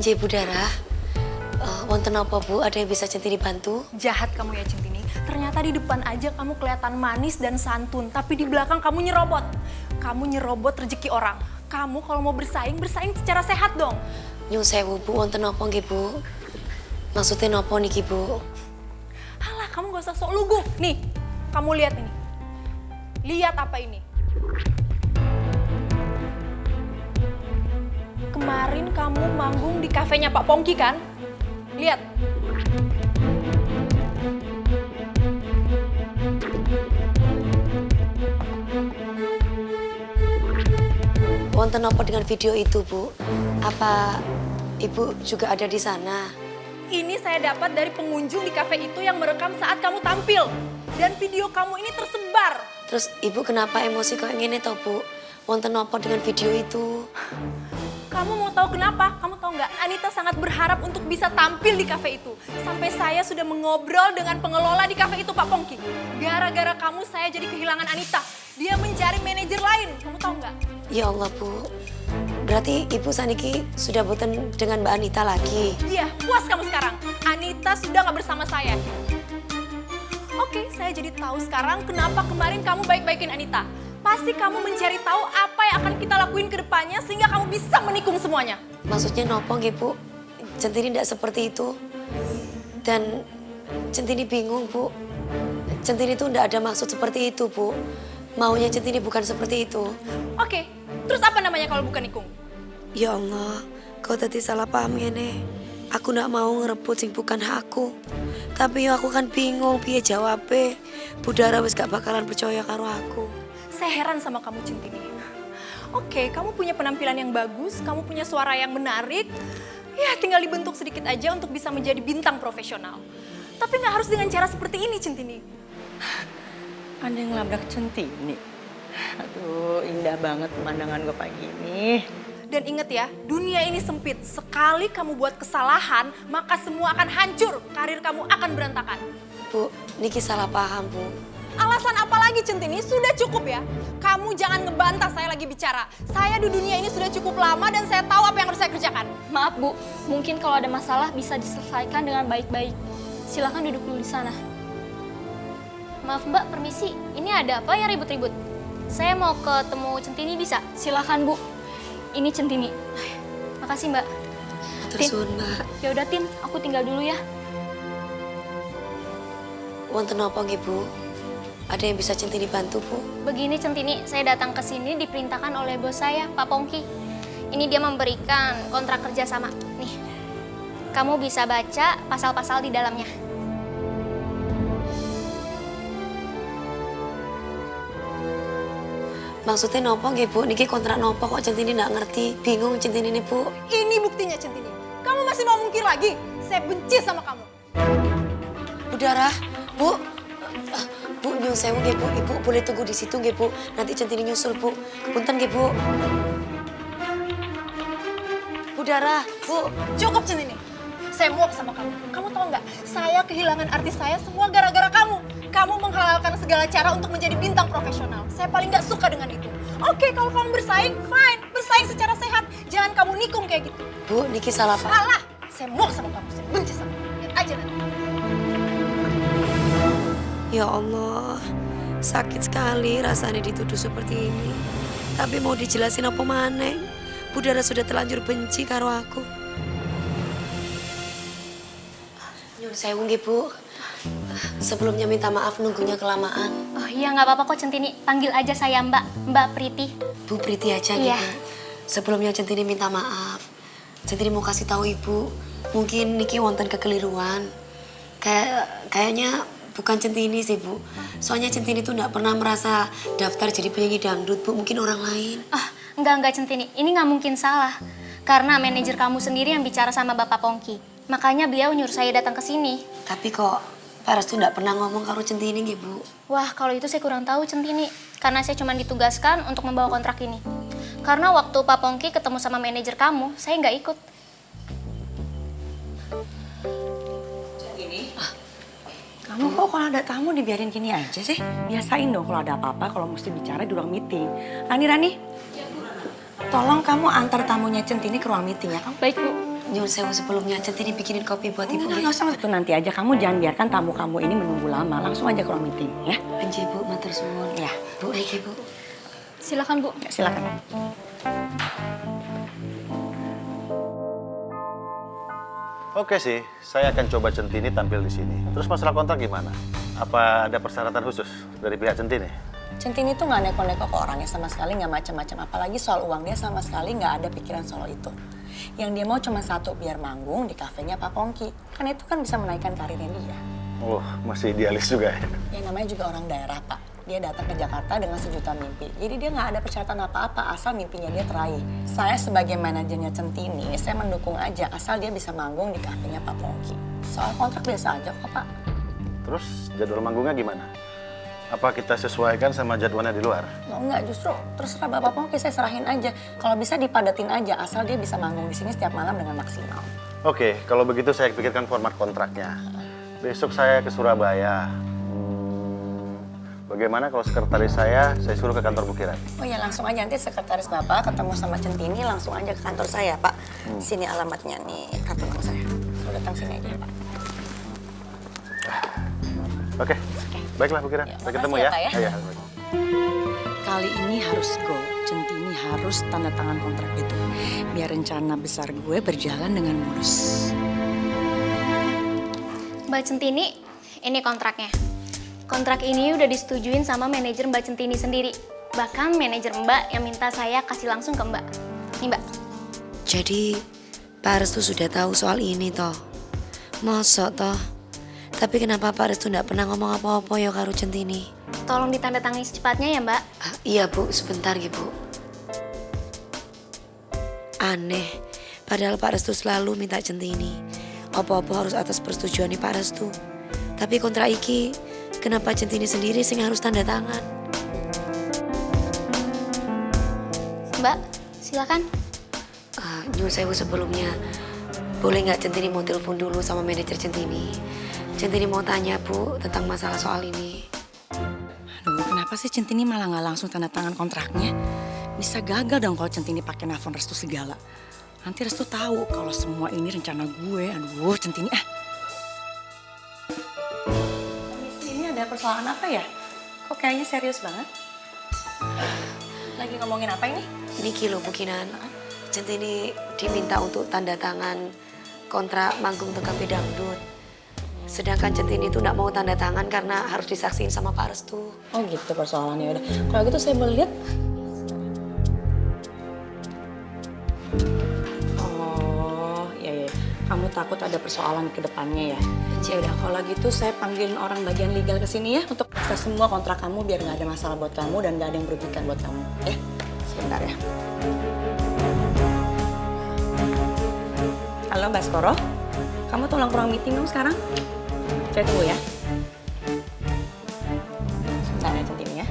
Nggih Bu Dara, wonten apa Bu? Ada yang bisa Centini bantu? Jahat kamu ya Centini. Ternyata di depan aja kamu kelihatan manis dan santun, tapi di belakang kamu nyerobot. Kamu nyerobot rezeki orang. Kamu kalau mau bersaing secara sehat dong. Nyun sewu Bu, wonten apa nggih Bu? Maksudnya napa niki Bu? Halah, kamu gak usah sok lugu. Nih, kamu lihat ini. Lihat apa ini? Kemarin kamu manggung di kafenya Pak Pongki kan? Lihat. Wonten apa dengan video itu Bu? Apa Ibu juga ada di sana? Ini saya dapat dari pengunjung di kafe itu yang merekam saat kamu tampil. Dan video kamu ini tersebar. Terus Ibu kenapa emosi kayak gini toh Bu? Wonten apa dengan video itu? Kamu mau tahu kenapa? Kamu tahu nggak? Anita sangat berharap untuk bisa tampil di kafe itu. Sampai saya sudah mengobrol dengan pengelola di kafe itu, Pak Pongki. Gara-gara kamu saya jadi kehilangan Anita. Dia mencari manajer lain. Kamu tahu nggak? Ya Allah Bu, berarti Ibu saniki sudah boten dengan Mbak Anita lagi. Iya, puas kamu sekarang. Anita sudah nggak bersama saya. Oke, saya jadi tahu sekarang kenapa kemarin kamu baik-baikin Anita. Pasti kamu mencari tahu apa yang akan kita lakuin ke depannya sehingga kamu bisa menikung semuanya. Maksudnya nopo nggih Bu? Centini tidak seperti itu. Dan Centini bingung Bu. Centini itu tidak ada maksud seperti itu Bu. Maunya Centini bukan seperti itu. Oke, terus apa namanya kalau bukan nikung? Ya Allah, kau tadi salah paham ya nih. Aku ndak mau ngerebut sing bukan hakku. Tapi aku kan bingung piye jawabe. Bu Dara wis gak bakalan percaya karo aku. Saya heran sama kamu Centini. Oke, kamu punya penampilan yang bagus, kamu punya suara yang menarik. Ya tinggal dibentuk sedikit aja untuk bisa menjadi bintang profesional. Tapi nggak harus dengan cara seperti ini Centini. Ada yang ngelabrak Centini. Aduh, indah banget pemandangan gue pagi ini. Dan inget ya, dunia ini sempit. Sekali kamu buat kesalahan, maka semua akan hancur. Karir kamu akan berantakan. Bu, Niki salah paham Bu. Alasan apa lagi Centini? Sudah cukup ya. Kamu jangan ngebantah saya lagi bicara. Saya di dunia ini sudah cukup lama dan saya tahu apa yang harus saya kerjakan. Maaf Bu, mungkin kalau ada masalah bisa diselesaikan dengan baik-baik. Silakan duduk dulu di sana. Maaf Mbak, permisi. Ini ada apa ya ribut-ribut? Saya mau ketemu Centini bisa? Silakan Bu. Ini Centini. Makasih Mbak. Terus Mbak. Ya udah Tin, aku tinggal dulu ya. Wonten apa nggih Bu? Ada yang bisa Centini bantu Bu? Begini Centini, saya datang ke sini diperintahkan oleh bos saya, Pak Pongki. Ini dia memberikan kontrak kerja sama. Nih, kamu bisa baca pasal-pasal di dalamnya. Maksudnya nopo nggih Bu? Niki kontrak nopo kok Centini ndak ngerti? Bingung Centini nih Bu. Ini buktinya Centini. Kamu masih mau mungkir lagi? Saya benci sama kamu. Bu Dara, Bu. Bu, nyun sewu nggih Bu. Ibu boleh tunggu di situ nggih Bu. Nanti Centini nyusul Bu. Punten nggih Bu. Bu Dara, Bu. Cukup Centini. Saya muak sama kamu. Kamu tahu nggak? Saya kehilangan artis saya semua gara-gara kamu. Kamu menghalalkan segala cara untuk menjadi bintang profesional. Saya paling nggak suka dengan itu. Oke, kalau kamu bersaing, fine. Bersaing secara sehat. Jangan kamu nikung kayak gitu. Bu, Niki salah Pak. Salah. Saya muak sama kamu. Saya benci sama kamu. Lihat aja nanti. Ya Allah, sakit sekali rasanya dituduh seperti ini. Tapi mau dijelasin apa maneh? Bu Dara sudah terlanjur benci karo aku. Nyun sewu nggih Bu. Sebelumnya minta maaf nunggunya kelamaan. Oh iya, nggak apa-apa kok Centini. Panggil aja saya Mbak Priti. Bu Priti aja Iya. gitu. Sebelumnya Centini minta maaf. Centini mau kasih tahu Ibu, mungkin Niki wonten kekeliruan. Kayaknya bukan Centini sih Bu. Soalnya Centini tuh nggak pernah merasa daftar jadi penyanyi dangdut Bu. Mungkin orang lain. Ah, enggak Centini. Ini nggak mungkin salah. Karena manajer kamu sendiri yang bicara sama Bapak Pongki. Makanya beliau nyuruh saya datang ke sini. Tapi kok Pak Restu nggak pernah ngomong karo Centini nggih Bu. Wah, kalau itu saya kurang tahu Centini. Karena saya cuma ditugaskan untuk membawa kontrak ini. Karena waktu Pak Pongki ketemu sama manajer kamu, saya nggak ikut. Kamu kok kalau ada tamu dibiarin gini aja sih? Biasain dong kalau ada apa-apa, kalau mesti bicara di ruang meeting. Rani, tolong kamu antar tamunya Centini ke ruang meeting ya, kamu. Baik Bu. Nyun sewu sebelumnya Centini bikinin kopi buat ibu. Nggak usah, itu nanti aja. Kamu jangan biarkan tamu kamu ini menunggu lama. Langsung aja ke ruang meeting ya. Anjir bu, matur suwun. Ya. Bu, niki bu. Silakan Bu. Ya, silakan. Oke sih, saya akan coba Centini tampil di sini. Terus masalah kontrak gimana? Apa ada persyaratan khusus dari pihak Centini? Centini tuh nggak neko-neko ke orangnya sama sekali, nggak macam-macam. Apalagi soal uang, dia sama sekali nggak ada pikiran soal itu. Yang dia mau cuma satu, biar manggung di kafenya Pak Pongki. Kan itu kan bisa menaikkan karirnya dia. Oh, masih idealis juga ya? Yang namanya juga orang daerah, Pak. Dia datang ke Jakarta dengan sejuta mimpi. Jadi dia nggak ada persyaratan apa-apa, asal mimpinya dia teraih. Saya sebagai manajernya Centini, saya mendukung aja asal dia bisa manggung di kafenya Pak Pongki. Soal kontrak biasa aja kok, Pak. Terus jadwal manggungnya gimana? Apa kita sesuaikan sama jadwalnya di luar? Oh enggak, justru terserah Bapak Pongki, saya serahin aja. Kalau bisa dipadatin aja, asal dia bisa manggung di sini setiap malam dengan maksimal. Oke, kalau begitu saya pikirkan format kontraknya. Besok saya ke Surabaya. Bagaimana kalau sekretaris saya suruh ke kantor Bukiran? Oh ya, langsung aja nanti sekretaris Bapak ketemu sama Centini, langsung aja ke kantor saya, Pak. Sini alamatnya nih, kartu nama saya. Suruh datang sini aja, Pak. Oke, baiklah Bukiran. Ya, Sampai ketemu makasih ya. ya, Pak, ya. Iya. Kali ini harus go. Centini harus tanda tangan kontrak itu. Biar rencana besar gue berjalan dengan mulus. Mbak Centini, ini kontraknya. Kontrak ini udah disetujuin sama manajer Mbak Centini sendiri. Bahkan manajer Mbak yang minta saya kasih langsung ke Mbak. Nih Mbak. Jadi Pak Restu sudah tahu soal ini toh. Mosok toh. Tapi kenapa Pak Restu nggak pernah ngomong apa-apa ya karo Centini? Tolong ditandatangani secepatnya ya Mbak. Iya bu, sebentar ya bu. Aneh, padahal Pak Restu selalu minta Centini. Apa-apa harus atas persetujuan Pak Restu. Tapi kontrak iki, kenapa Centini sendiri sing harus tanda tangan? Mbak, silakan. Nyun sewu sebelumnya, boleh nggak Centini mau telepon dulu sama manajer Centini? Centini mau tanya bu tentang masalah soal ini. Aduh, kenapa sih Centini malah nggak langsung tanda tangan kontraknya? Bisa gagal dong kalau Centini pakai nelfon Restu segala. Nanti Restu tahu kalau semua ini rencana gue. Aduh, Centini Ini ada persoalan apa ya? Kok kayaknya serius banget? Lagi ngomongin apa ini? Niki loh bukinan. Centini diminta untuk tanda tangan kontrak manggung tentang dangdut. Sedangkan Centini itu nggak mau tanda tangan karena harus disaksiin sama Pak Restu. Oh gitu persoalannya. Udah. Kalau gitu saya boleh lihat. Oh iya. Kamu takut ada persoalan ke depannya ya? Ya udah, kalau gitu saya panggilin orang bagian legal ke sini ya untuk kita semua kontrak kamu biar nggak ada masalah buat kamu dan nggak ada yang merugikan buat kamu. Ya, sebentar ya. Halo Mbak Skoro, kamu tolong ke ruang meeting dong sekarang. Saya tunggu ya. Sebentar ya Centini ya.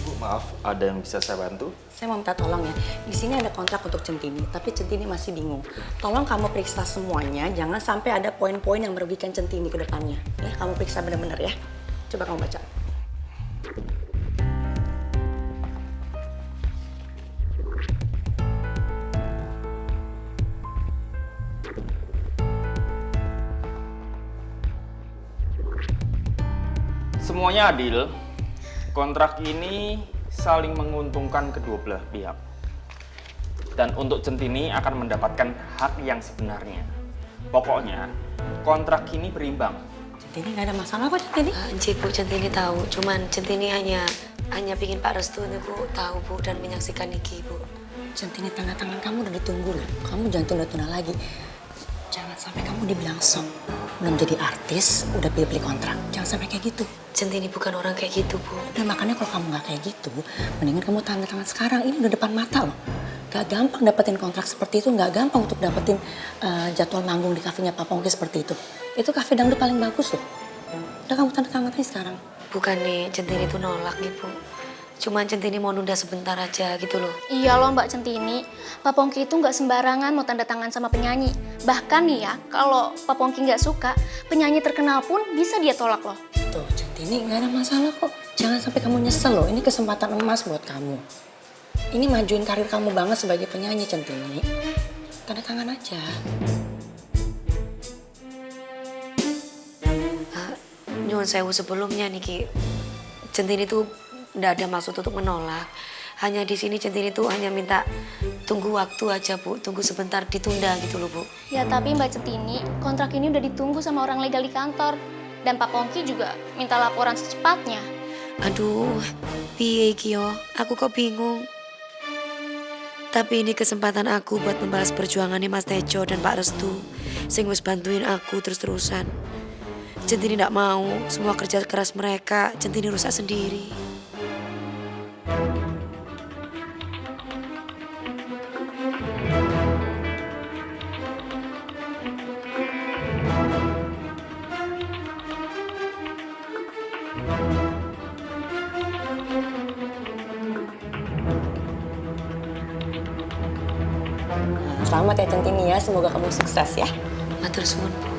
Bu, maaf, ada yang bisa saya bantu? Saya mau minta tolong ya. Di sini ada kontrak untuk Centini, tapi Centini masih bingung. Tolong kamu periksa semuanya, jangan sampai ada poin-poin yang merugikan Centini ke depannya. Ya, kamu periksa benar-benar ya. Coba kamu baca. Semuanya adil. Kontrak ini saling menguntungkan kedua belah pihak. Dan untuk Centini akan mendapatkan hak yang sebenarnya. Pokoknya, kontrak ini berimbang. Centini nggak ada masalah kok Centini. Bu, Centini tahu. Cuman Centini hanya pingin Pak Restu nih bu tahu bu dan menyaksikan Niki bu. Centini tanda tangan kamu udah ditunggu loh. Kamu jangan tunda-tunda lagi. Jangan sampai kamu dibilang sok. Belum jadi artis, udah pilih-pilih kontrak. Jangan sampai kayak gitu. Centini bukan orang kayak gitu bu. Dan makanya kalau kamu nggak kayak gitu, mendingan kamu tanda tangan sekarang. Ini udah depan mata loh. Gak gampang dapetin kontrak seperti itu. Gak gampang untuk dapetin jadwal manggung di kafenya Pak Pongki seperti itu. Itu kafe dangdut paling bagus loh. Udah kamu tanda tangan aja sekarang. Bukan nih Centini tuh nolak nih bu. Cuman Centini mau nunda sebentar aja gitu loh. Iya loh Mbak Centini, Pak Pongki itu nggak sembarangan mau tanda tangan sama penyanyi. Bahkan nih ya, kalau Pak Pongki nggak suka, penyanyi terkenal pun bisa dia tolak loh. Tuh Centini. Centini, nggak ada masalah kok. Jangan sampai kamu nyesel loh. Ini kesempatan emas buat kamu. Ini majuin karir kamu banget sebagai penyanyi, Centini. Tanda tangan aja. Nyuwun sewu sebelumnya Niki. Centini tuh ndak ada maksud untuk menolak. Hanya di sini Centini tuh hanya minta tunggu waktu aja Bu, tunggu sebentar ditunda gitu loh Bu. Ya tapi Mbak Centini, kontrak ini udah ditunggu sama orang legal di kantor. Dan Pak Pongki juga minta laporan secepatnya. Aduh, piye iki yo? Aku kok bingung. Tapi ini kesempatan aku buat membalas perjuangannya Mas Tejo dan Pak Restu. Sing wis bantuin aku terus-terusan. Centini ndak mau semua kerja keras mereka Centini rusak sendiri. Selamat ya Centini ya, semoga kamu sukses ya. Matur suwun Bu.